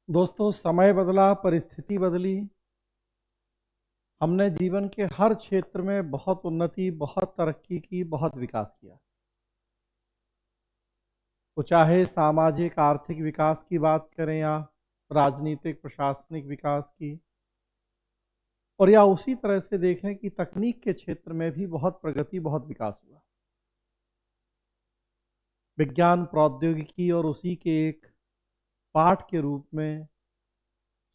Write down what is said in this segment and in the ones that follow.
दोस्तों, समय बदला, परिस्थिति बदली। हमने जीवन के हर क्षेत्र में बहुत उन्नति, बहुत तरक्की की, बहुत विकास किया। वो चाहे सामाजिक आर्थिक विकास की बात करें या राजनीतिक प्रशासनिक विकास की, और या उसी तरह से देखें कि तकनीक के क्षेत्र में भी बहुत प्रगति, बहुत विकास हुआ। विज्ञान प्रौद्योगिकी और उसी के एक पार्ट के रूप में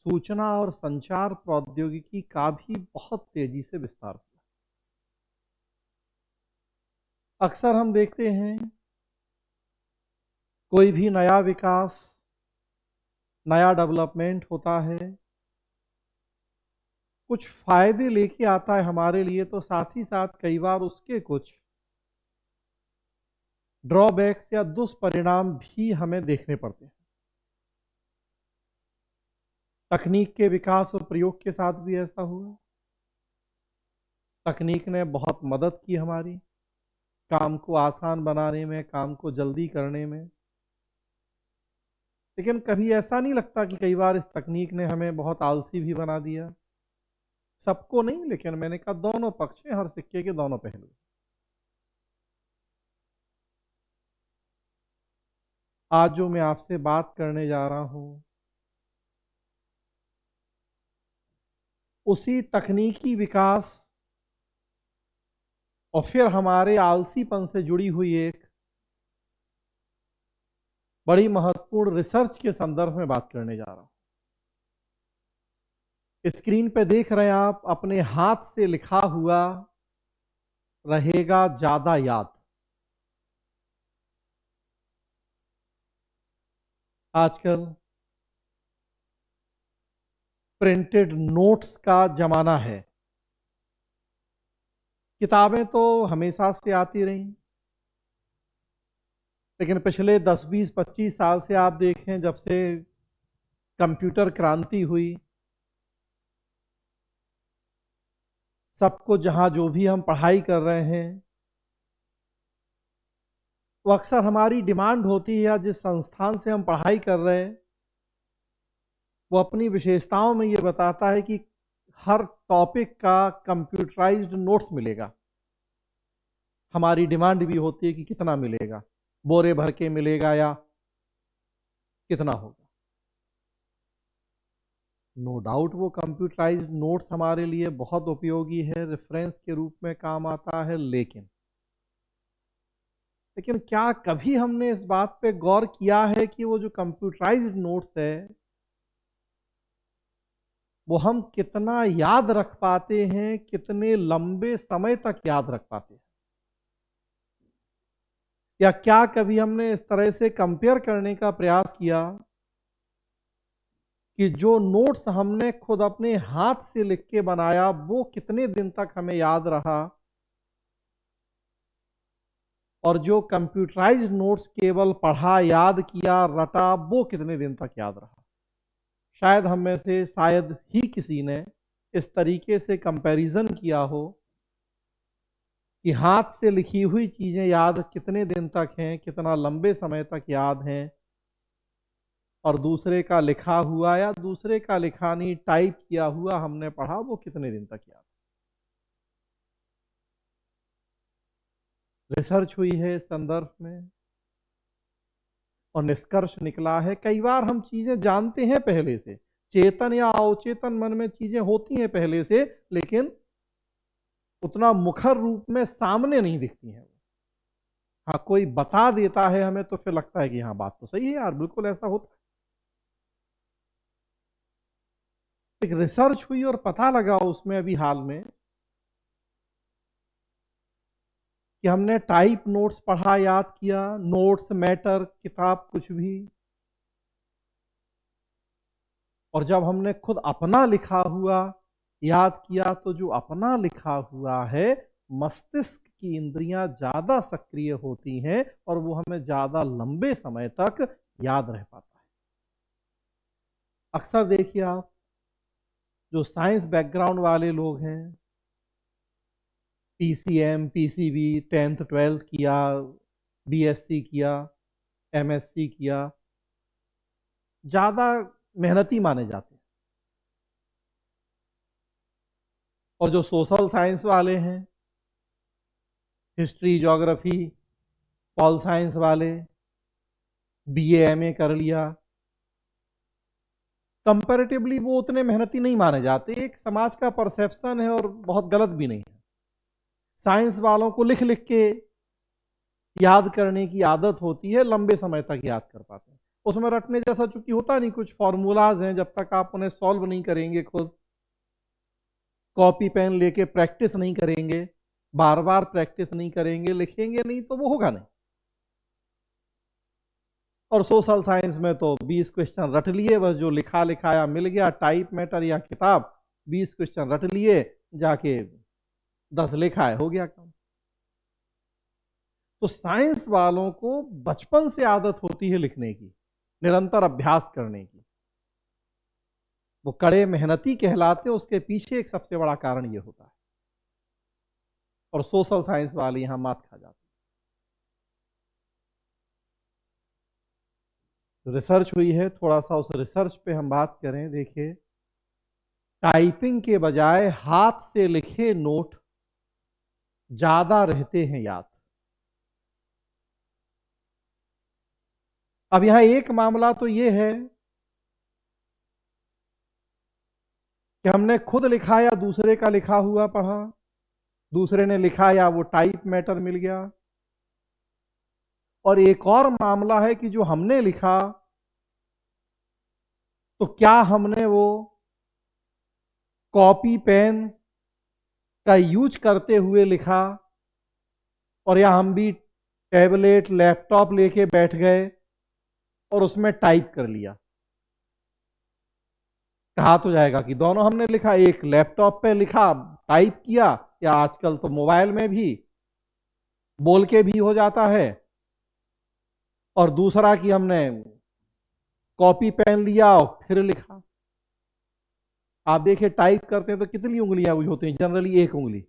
सूचना और संचार प्रौद्योगिकी का भी बहुत तेजी से विस्तार हुआ। अक्सर हम देखते हैं कोई भी नया विकास, नया डेवलपमेंट होता है, कुछ फायदे लेके आता है हमारे लिए, तो साथ ही साथ कई बार उसके कुछ ड्रॉबैक्स या दुष्परिणाम भी हमें देखने पड़ते हैं। तकनीक के विकास और प्रयोग के साथ भी ऐसा हुआ। तकनीक ने बहुत मदद की हमारी काम को आसान बनाने में, काम को जल्दी करने में। लेकिन कभी ऐसा नहीं लगता कि कई बार इस तकनीक ने हमें बहुत आलसी भी बना दिया? सबको नहीं, लेकिन मैंने कहा दोनों पक्ष हैं, हर सिक्के के दोनों पहलू। आज जो मैं आपसे बात करने जा रहा हूं, उसी तकनीकी विकास और फिर हमारे आलसीपन से जुड़ी हुई एक बड़ी महत्वपूर्ण रिसर्च के संदर्भ में बात करने जा रहा हूं। स्क्रीन पे देख रहे हैं आप, अपने हाथ से लिखा हुआ रहेगा ज्यादा याद। आजकल प्रिंटेड नोट्स का जमाना है। किताबें तो हमेशा से आती रही, लेकिन पिछले 10, 20, 25 साल से आप देखें, जब से कंप्यूटर क्रांति हुई, सबको जहां जो भी हम पढ़ाई कर रहे हैं, तो अक्सर हमारी डिमांड होती है, या जिस संस्थान से हम पढ़ाई कर रहे हैं वो अपनी विशेषताओं में ये बताता है कि हर टॉपिक का कंप्यूटराइज्ड नोट्स मिलेगा। हमारी डिमांड भी होती है कि कितना मिलेगा, बोरे भर के मिलेगा या कितना होगा। नो डाउट वो कंप्यूटराइज्ड नोट्स हमारे लिए बहुत उपयोगी है, रेफरेंस के रूप में काम आता है। लेकिन क्या कभी हमने इस बात पे गौर किया है कि वो जो कंप्यूटराइज्ड नोट्स है, वो हम कितना याद रख पाते हैं, कितने लंबे समय तक याद रख पाते हैं? या क्या कभी हमने इस तरह से कंपेयर करने का प्रयास किया कि जो नोट्स हमने खुद अपने हाथ से लिख के बनाया, वो कितने दिन तक हमें याद रहा, और जो कंप्यूटराइज्ड नोट्स केवल पढ़ा, याद किया, रटा, वो कितने दिन तक याद रहा? शायद हम में से शायद ही किसी ने इस तरीके से कंपैरिजन किया हो कि हाथ से लिखी हुई चीजें याद कितने दिन तक हैं, कितना लंबे समय तक याद हैं, और दूसरे का लिखा हुआ या दूसरे का लिखा नहीं, टाइप किया हुआ हमने पढ़ा, वो कितने दिन तक याद। रिसर्च हुई है इस संदर्भ में, और निष्कर्ष निकला है, कई बार हम चीजें जानते हैं पहले से, चेतन या अवचेतन मन में चीजें होती हैं पहले से, लेकिन उतना मुखर रूप में सामने नहीं दिखती हैं। हाँ, कोई बता देता है हमें तो फिर लगता है कि हाँ, बात तो सही है यार, बिल्कुल ऐसा होता है। एक रिसर्च हुई और पता लगा उसमें अभी हाल में कि हमने टाइप नोट्स पढ़ा, याद किया, नोट्स, मैटर, किताब, कुछ भी, और जब हमने खुद अपना लिखा हुआ याद किया, तो जो अपना लिखा हुआ है, मस्तिष्क की इंद्रियां ज्यादा सक्रिय होती हैं और वो हमें ज्यादा लंबे समय तक याद रह पाता है। अक्सर देखिए आप, जो साइंस बैकग्राउंड वाले लोग हैं, पीसीएम, पीसीबी, 10th 12th किया, बीएससी किया, एमएससी किया, ज़्यादा मेहनती माने जाते हैं। और जो सोशल साइंस वाले हैं, हिस्ट्री, ज्योग्राफी, पॉल साइंस वाले, बीए एमए कर लिया, कंपैरेटिवली वो उतने मेहनती नहीं माने जाते। एक समाज का परसेप्शन है और बहुत गलत भी नहीं है। साइंस वालों को लिख लिख के याद करने की आदत होती है, लंबे समय तक याद कर पाते हैं। उसमें रटने जैसा चूंकि होता नहीं, कुछ फॉर्मूलाज हैं, जब तक आप उन्हें सॉल्व नहीं करेंगे, खुद कॉपी पेन लेके प्रैक्टिस नहीं करेंगे, बार बार प्रैक्टिस नहीं करेंगे, लिखेंगे नहीं, तो वो होगा नहीं। और सोशल साइंस में तो 20 क्वेश्चन रट लिए, बस जो लिखा लिखाया मिल गया, टाइप मैटर या किताब, 20 क्वेश्चन रट लिए, जाके 10 लिखा है, हो गया काम। तो साइंस वालों को बचपन से आदत होती है लिखने की, निरंतर अभ्यास करने की। वो कड़े मेहनती कहलाते हैं, उसके पीछे एक सबसे बड़ा कारण ये होता है। और सोशल साइंस वाले यहां मात खा जाते हैं। रिसर्च हुई है, थोड़ा सा उस रिसर्च पे हम बात करें। देखिए, टाइपिंग के बजाय हाथ से लिखे नोट ज्यादा रहते हैं याद। अब यहां एक मामला तो ये है कि हमने खुद लिखा या दूसरे का लिखा हुआ पढ़ा, दूसरे ने लिखा या वो टाइप मैटर मिल गया। और एक और मामला है कि जो हमने लिखा, तो क्या हमने वो कॉपी पेन का यूज करते हुए लिखा, और या हम भी टैबलेट लैपटॉप लेके बैठ गए और उसमें टाइप कर लिया। कहा तो जाएगा कि दोनों हमने लिखा, एक लैपटॉप पे लिखा, टाइप किया, या आजकल तो मोबाइल में भी बोल के भी हो जाता है, और दूसरा कि हमने कॉपी पेन लिया और फिर लिखा। आप देखिए, टाइप करते हैं तो कितनी उंगलियां यूज होती हैं? जनरली एक उंगली।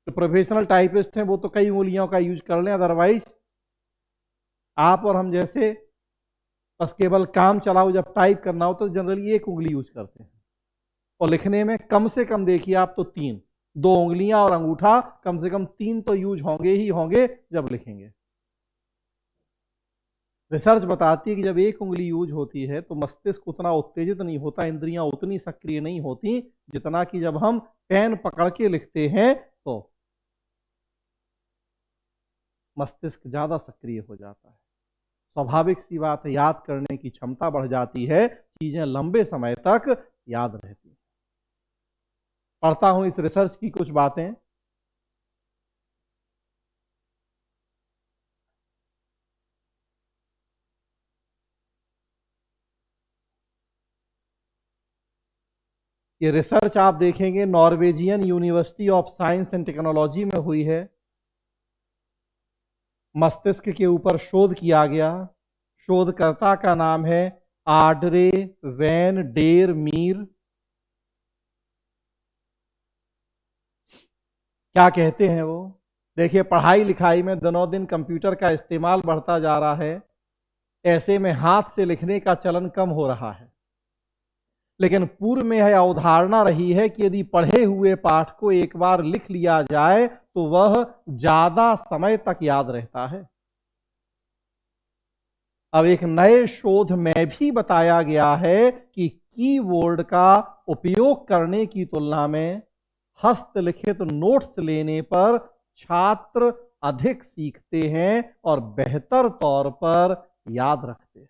तो प्रोफेशनल टाइपिस्ट हैं, वो तो कई उंगलियों का यूज कर लें, अदरवाइज आप और हम जैसे बस केवल काम चलाओ, जब टाइप करना हो तो जनरली एक उंगली यूज करते हैं। और लिखने में कम से कम देखिए आप तो 3, 2 उंगलियां और अंगूठा, कम से कम 3 तो यूज होंगे ही होंगे जब लिखेंगे। रिसर्च बताती है कि जब एक उंगली यूज होती है तो मस्तिष्क उतना उत्तेजित नहीं होता, इंद्रियां उतनी सक्रिय नहीं होती जितना कि जब हम पेन पकड़ के लिखते हैं तो मस्तिष्क ज्यादा सक्रिय हो जाता है। स्वाभाविक सी बात है, याद करने की क्षमता बढ़ जाती है, चीजें लंबे समय तक याद रहती हैं। पढ़ता हूं इस रिसर्च की कुछ बातें। ये रिसर्च आप देखेंगे Norwegian university of science and technology में हुई है। मस्तिष्क के ऊपर शोध किया गया। शोधकर्ता का नाम है आड्रे वैन डेर मीर। क्या कहते हैं वो? देखिए, पढ़ाई लिखाई में दिनों दिन कंप्यूटर का इस्तेमाल बढ़ता जा रहा है, ऐसे में हाथ से लिखने का चलन कम हो रहा है। लेकिन पूर्व में यह अवधारणा रही है कि यदि पढ़े हुए पाठ को एक बार लिख लिया जाए तो वह ज्यादा समय तक याद रहता है। अब एक नए शोध में भी बताया गया है कि कीबोर्ड का उपयोग करने की तुलना में हस्तलिखित नोट्स लेने पर छात्र अधिक सीखते हैं और बेहतर तौर पर याद रखते हैं।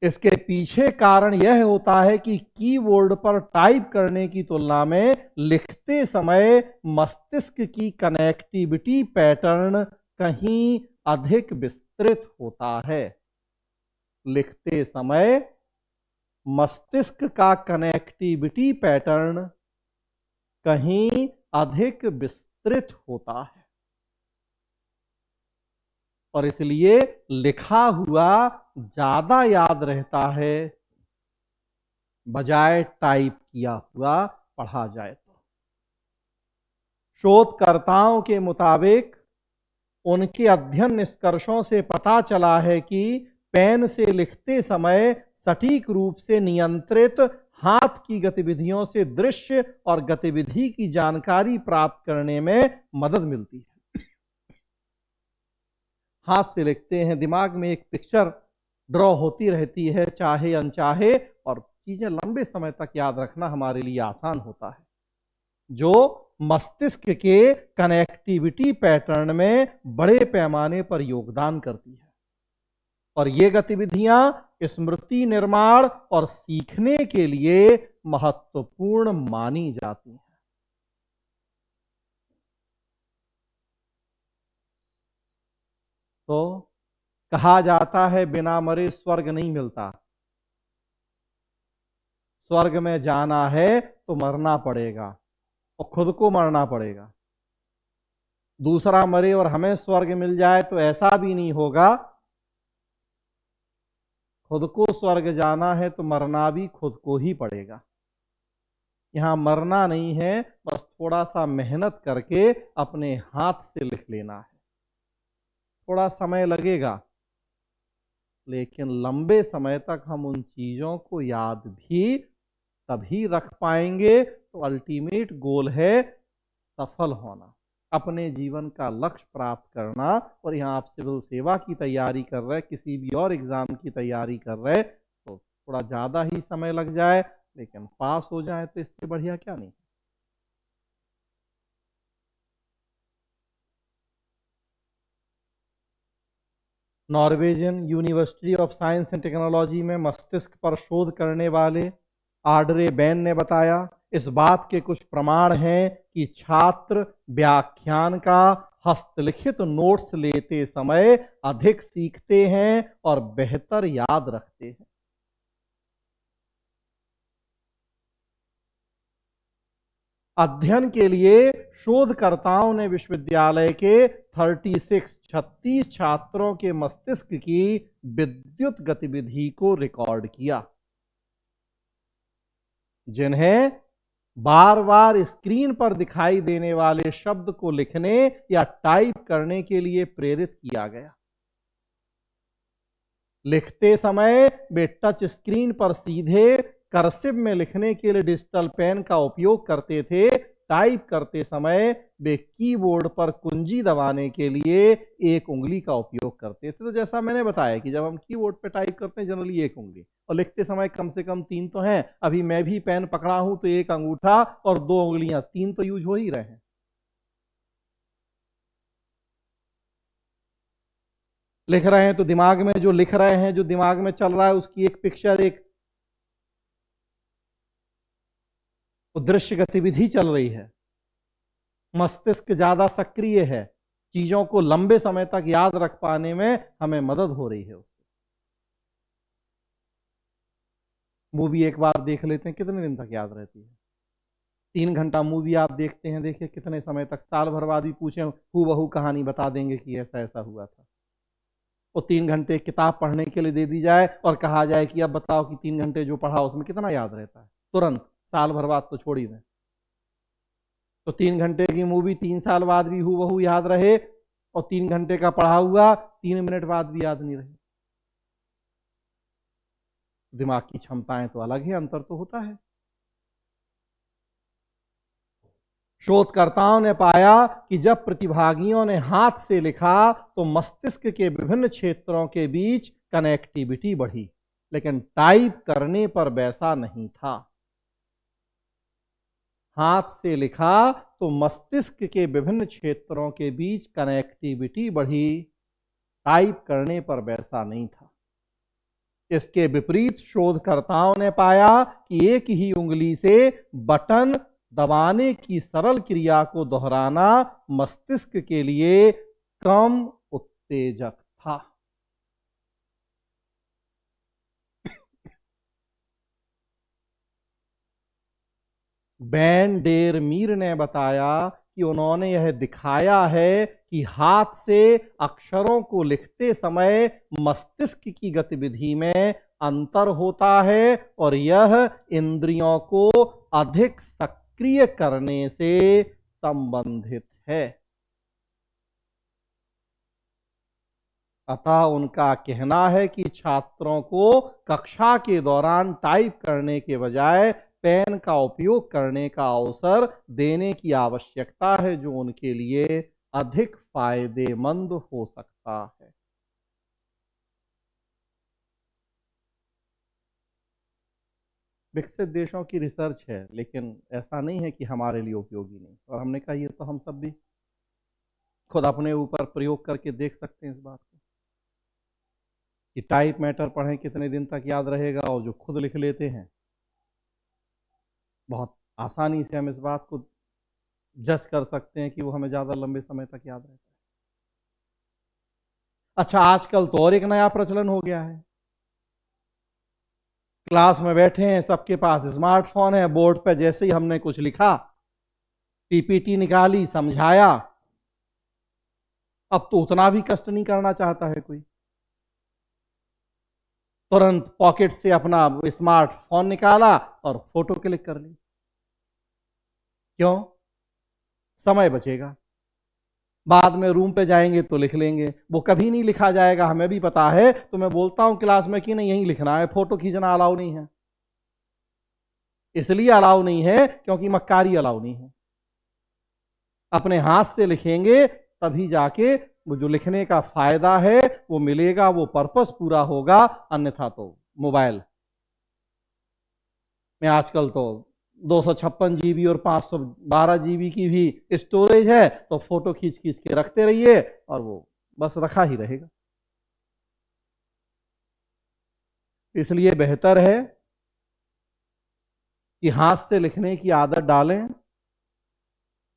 इसके पीछे कारण यह होता है कि कीबोर्ड पर टाइप करने की तुलना में लिखते समय मस्तिष्क की कनेक्टिविटी पैटर्न कहीं अधिक विस्तृत होता है। लिखते समय मस्तिष्क का कनेक्टिविटी पैटर्न कहीं अधिक विस्तृत होता है, और इसलिए लिखा हुआ ज्यादा याद रहता है बजाय टाइप किया हुआ पढ़ा जाए तो। शोधकर्ताओं के मुताबिक उनके अध्ययन निष्कर्षों से पता चला है कि पेन से लिखते समय सटीक रूप से नियंत्रित हाथ की गतिविधियों से दृश्य और गतिविधि की जानकारी प्राप्त करने में मदद मिलती है। हाथ से लिखते हैं, दिमाग में एक पिक्चर ड्रॉ होती रहती है चाहे अनचाहे, और चीजें लंबे समय तक याद रखना हमारे लिए आसान होता है, जो मस्तिष्क के कनेक्टिविटी पैटर्न में बड़े पैमाने पर योगदान करती है। और ये गतिविधियां स्मृति निर्माण और सीखने के लिए महत्वपूर्ण मानी जाती हैं। तो कहा जाता है बिना मरे स्वर्ग नहीं मिलता। स्वर्ग में जाना है तो मरना पड़ेगा और खुद को मरना पड़ेगा। दूसरा मरे और हमें स्वर्ग मिल जाए तो ऐसा भी नहीं होगा। खुद को स्वर्ग जाना है तो मरना भी खुद को ही पड़ेगा। यहां मरना नहीं है, बस थोड़ा सा मेहनत करके अपने हाथ से लिख लेना है। थोड़ा समय लगेगा, लेकिन लंबे समय तक हम उन चीजों को याद भी तभी रख पाएंगे। तो अल्टीमेट गोल है सफल होना, अपने जीवन का लक्ष्य प्राप्त करना। और यहाँ आप सिविल सेवा की तैयारी कर रहे, किसी भी और एग्जाम की तैयारी कर रहे, तो थोड़ा ज़्यादा ही समय लग जाए, लेकिन पास हो जाए तो इससे बढ़िया क्या नहीं। Norwegian university of science and technology में मस्तिष्क पर शोध करने वाले आड्रे बेन ने बताया, इस बात के कुछ प्रमाण हैं कि छात्र व्याख्यान का हस्तलिखित नोट्स लेते समय अधिक सीखते हैं और बेहतर याद रखते हैं। अध्ययन के लिए शोधकर्ताओं ने विश्वविद्यालय के 36 छात्रों के मस्तिष्क की विद्युत गतिविधि को रिकॉर्ड किया, जिन्हें बार बार स्क्रीन पर दिखाई देने वाले शब्द को लिखने या टाइप करने के लिए प्रेरित किया गया। लिखते समय वे टच स्क्रीन पर सीधे कर्सिव में लिखने के लिए डिजिटल पेन का उपयोग करते थे। टाइप करते समय वे कीबोर्ड पर कुंजी दबाने के लिए एक उंगली का उपयोग करते थे। तो जैसा मैंने बताया कि जब हम कीबोर्ड पे टाइप करते हैं जनरली एक उंगली, और लिखते समय कम से कम 3 तो हैं। अभी मैं भी पेन पकड़ा हूं तो एक अंगूठा और 2 उंगलियां, 3 तो यूज हो ही रहे हैं। लिख रहे हैं तो दिमाग में जो लिख रहे हैं, जो दिमाग में चल रहा है, उसकी एक पिक्चर, एक दृश्य गतिविधि चल रही है। मस्तिष्क ज्यादा सक्रिय है, चीजों को लंबे समय तक याद रख पाने में हमें मदद हो रही है उससे। मूवी एक बार देख लेते हैं, कितने दिन तक याद रहती है? 3 घंटा मूवी आप देखते हैं, देखिए कितने समय तक, साल भर बाद भी पूछे हूबहू कहानी बता देंगे कि ऐसा ऐसा हुआ था। और 3 घंटे किताब पढ़ने के लिए दे दी जाए और कहा जाए कि अब बताओ कि 3 घंटे जो पढ़ा उसमें कितना याद रहता है? तुरंत, साल भर बाद तो छोड़ ही दें। तो 3 घंटे की मूवी 3 साल बाद भी हूबहू याद रहे, और 3 घंटे का पढ़ा हुआ 3 मिनट बाद भी याद नहीं रहे। दिमाग की क्षमताएं तो अलग है, अंतर तो होता है। शोधकर्ताओं ने पाया कि जब प्रतिभागियों ने हाथ से लिखा तो मस्तिष्क के विभिन्न क्षेत्रों के बीच कनेक्टिविटी बढ़ी, लेकिन टाइप करने पर वैसा नहीं था। हाथ से लिखा तो मस्तिष्क के विभिन्न क्षेत्रों के बीच कनेक्टिविटी बढ़ी, टाइप करने पर वैसा नहीं था। इसके विपरीत शोधकर्ताओं ने पाया कि एक ही उंगली से बटन दबाने की सरल क्रिया को दोहराना मस्तिष्क के लिए कम उत्तेजक था। बैन डेर मीर ने बताया कि उन्होंने यह दिखाया है कि हाथ से अक्षरों को लिखते समय मस्तिष्क की गतिविधि में अंतर होता है और यह इंद्रियों को अधिक सक्रिय करने से संबंधित है। अतः उनका कहना है कि छात्रों को कक्षा के दौरान टाइप करने के बजाय पेन का उपयोग करने का अवसर देने की आवश्यकता है, जो उनके लिए अधिक फायदेमंद हो सकता है। विकसित देशों की रिसर्च है, लेकिन ऐसा नहीं है कि हमारे लिए उपयोगी नहीं। और हमने कहा ये तो हम सब भी खुद अपने ऊपर प्रयोग करके देख सकते हैं इस बात को कि टाइप मैटर पढ़ें कितने दिन तक याद रहेगा, और जो खुद लिख लेते हैं बहुत आसानी से हम इस बात को जज कर सकते हैं कि वो हमें ज़्यादा लंबे समय तक याद रहता है। अच्छा, आजकल तो और एक नया प्रचलन हो गया है। क्लास में बैठे हैं, सबके पास स्मार्टफोन है, बोर्ड पे जैसे ही हमने कुछ लिखा, पीपीटी निकाली, समझाया, अब तो उतना भी कष्ट नहीं करना चाहता है कोई। तुरंत पॉकेट से अपना स्मार्टफोन निकाला और फोटो क्लिक कर ली। क्यों? समय बचेगा, बाद में रूम पे जाएंगे तो लिख लेंगे। वो कभी नहीं लिखा जाएगा, हमें भी पता है। तो मैं बोलता हूं क्लास में कि नहीं, यहीं लिखना है, फोटो खींचना अलाउ नहीं है। इसलिए अलाउ नहीं है क्योंकि मक्कारी अलाउ नहीं है। अपने हाथ से लिखेंगे तभी जाके वो जो लिखने का फायदा है वो मिलेगा, वो पर्पस पूरा होगा। अन्यथा तो मोबाइल में आजकल तो 256 GB और 512 GB की भी स्टोरेज है, तो फोटो खींच खींच के रखते रहिए और वो बस रखा ही रहेगा। इसलिए बेहतर है कि हाथ से लिखने की आदत डालें,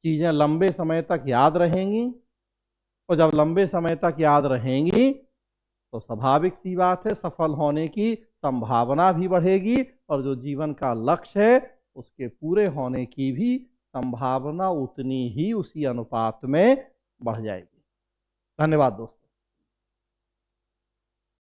चीजें लंबे समय तक याद रहेंगी। और जब लंबे समय तक याद रहेंगी तो स्वाभाविक सी बात है, सफल होने की संभावना भी बढ़ेगी, और जो जीवन का लक्ष्य है उसके पूरे होने की भी संभावना उतनी ही उसी अनुपात में बढ़ जाएगी। धन्यवाद दोस्तों।